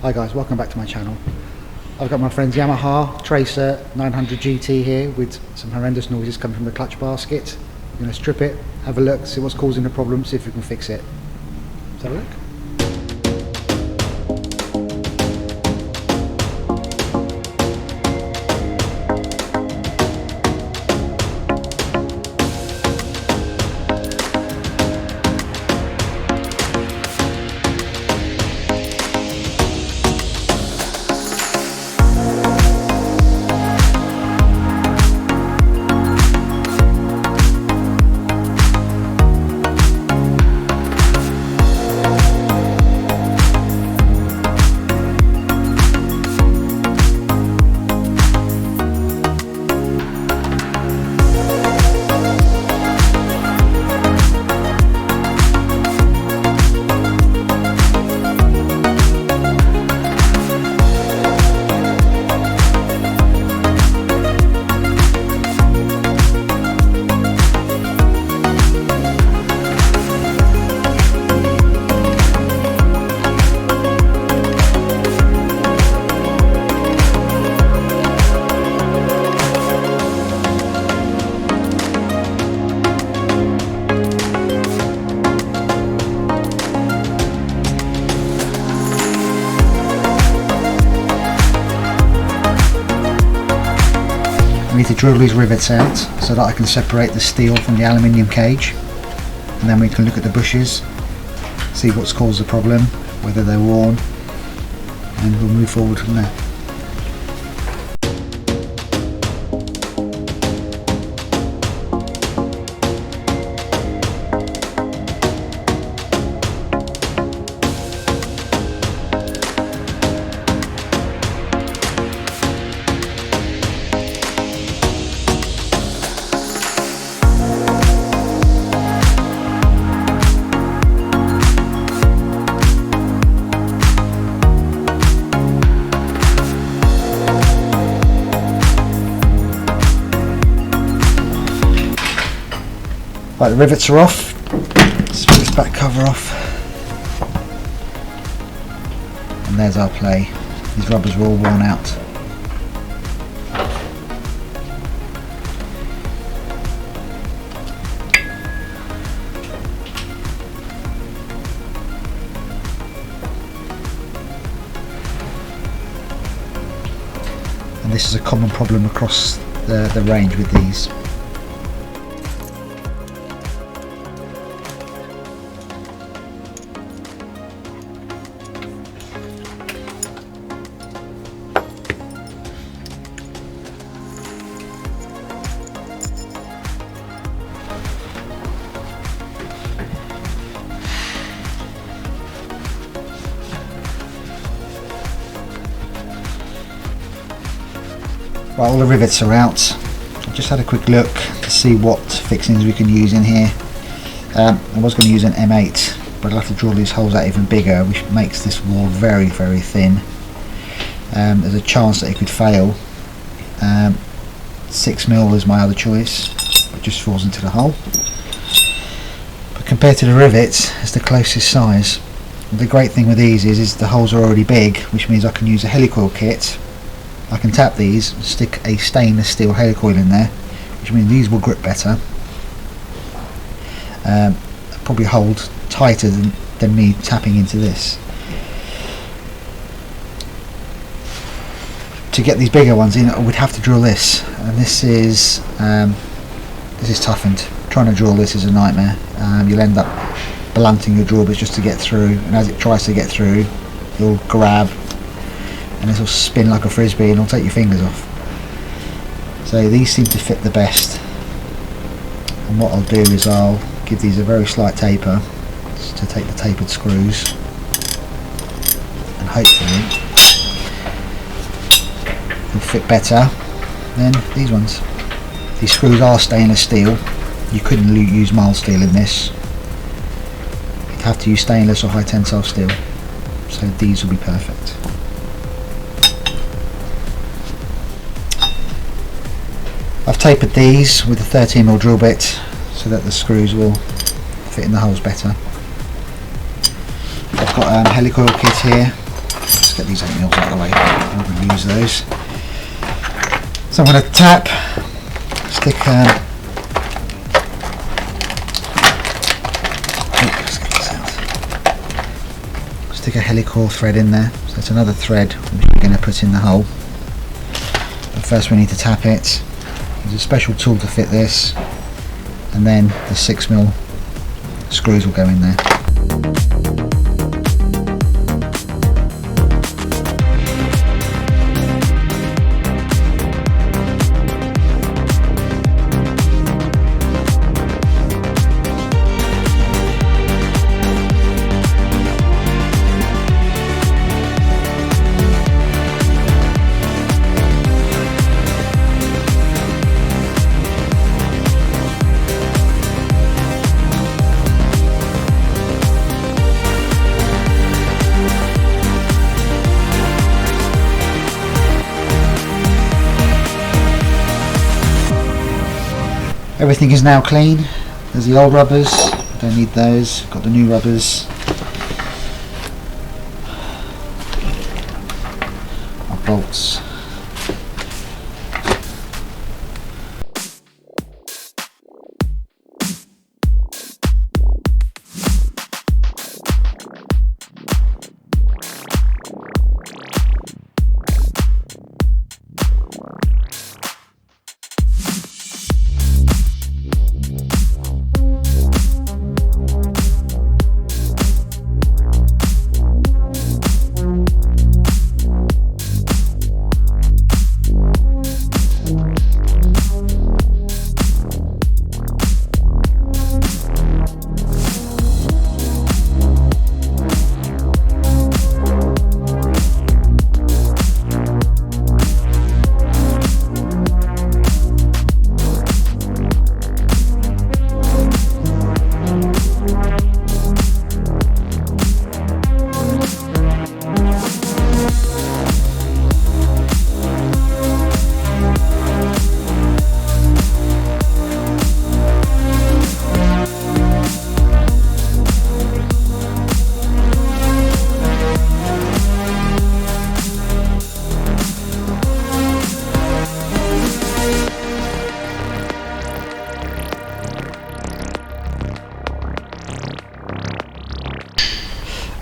Hi guys, welcome back to my channel. I've got my friend's Yamaha Tracer 900 GT here with some horrendous noises coming from the clutch basket. I'm going to strip it, have a look, see what's causing the problem, see if we can fix it. Let's have a look. I need to drill these rivets out so that I can separate the steel from the aluminium cage, and then we can look at the bushes, see what's caused the problem, whether they're worn, and we'll move forward from there. Right, the rivets are off. Let's put this back cover off. And there's our play. These rubbers are all worn out. And this is a common problem across the range with these. Right, all the rivets are out. I've just had a quick look to see what fixings we can use in here. I was going to use an M8, but I'll have to drill these holes out even bigger, which makes this wall very, very thin. There's a chance that it could fail. 6mm is my other choice. It just falls into the hole. But compared to the rivets, it's the closest size. The great thing with these is the holes are already big, which means I can use a helicoil kit. I can tap these, stick a stainless steel helicoil in there, which means these will grip better, probably hold tighter than me tapping into this. To get these bigger ones in, I would have to drill this, and this is toughened. Trying to drill this is a nightmare. You'll end up blunting your drill bits just to get through, and as it tries to get through, you'll grab and this will spin like a frisbee and it'll take your fingers off. So these seem to fit the best, and what I'll do is I'll give these a very slight taper to take the tapered screws, and hopefully they'll fit better than these ones. These screws are stainless steel. You couldn't use mild steel in this. You'd have to use stainless or high tensile steel, so these will be perfect. I've tapered these with a 13mm drill bit so that the screws will fit in the holes better. I've got a helicoil kit here. Just get these 8mm out of the way. I'm going to use those. So I'm going to tap, stick stick a helical thread in there. So it's another thread which we're going to put in the hole. But first we need to tap it. There's a special tool to fit this, and then the 6mm screws will go in there. Everything is now clean. There's the old rubbers, don't need those. Got the new rubbers. Our bolts.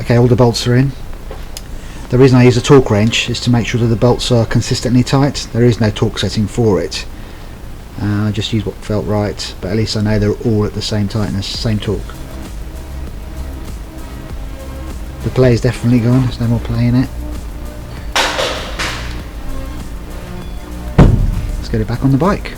Okay, all the bolts are in. The reason I use a torque wrench is to make sure that the bolts are consistently tight. There is no torque setting for it. I just use what felt right, but at least I know they're all at the same tightness, same torque. The play is definitely gone, there's no more play in it. Let's get it back on the bike.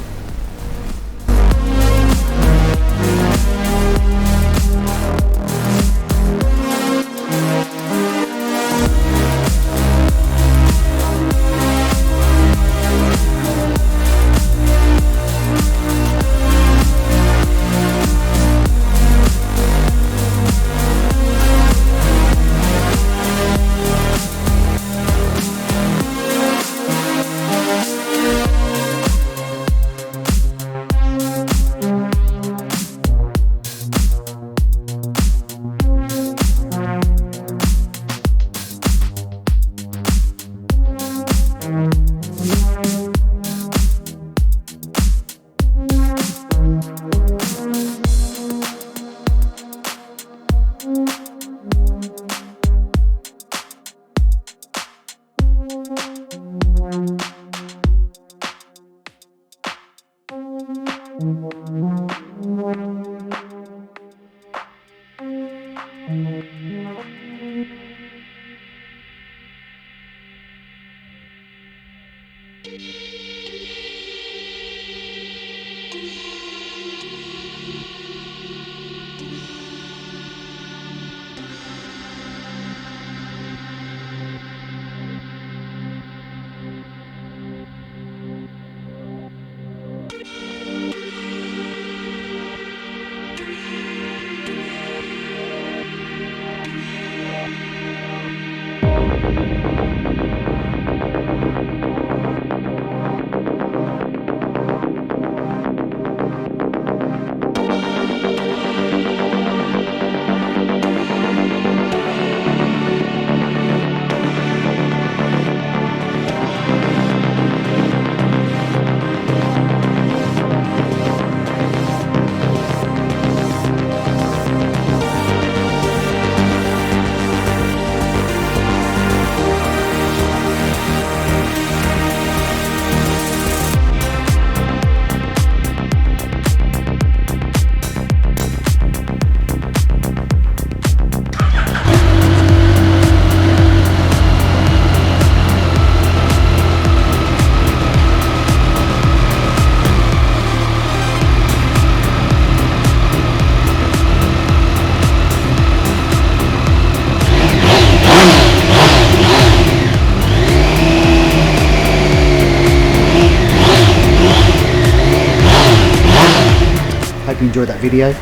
enjoyed that video.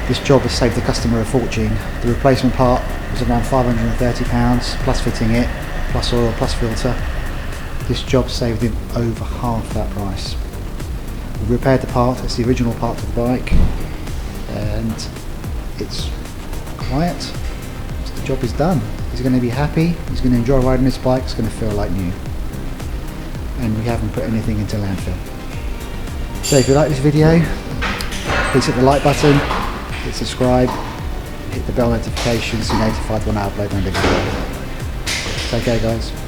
This job has saved the customer a fortune. The replacement part was around £530 plus fitting it, plus oil, plus filter. This job saved him over half that price. We repaired the part, it's the original part of the bike, and it's quiet. So the job is done. He's going to be happy, he's going to enjoy riding this bike, it's going to feel like new. And we haven't put anything into landfill. So if you like this video, please hit the like button, hit subscribe, hit the bell notifications to be notified when I upload another video. Take care guys.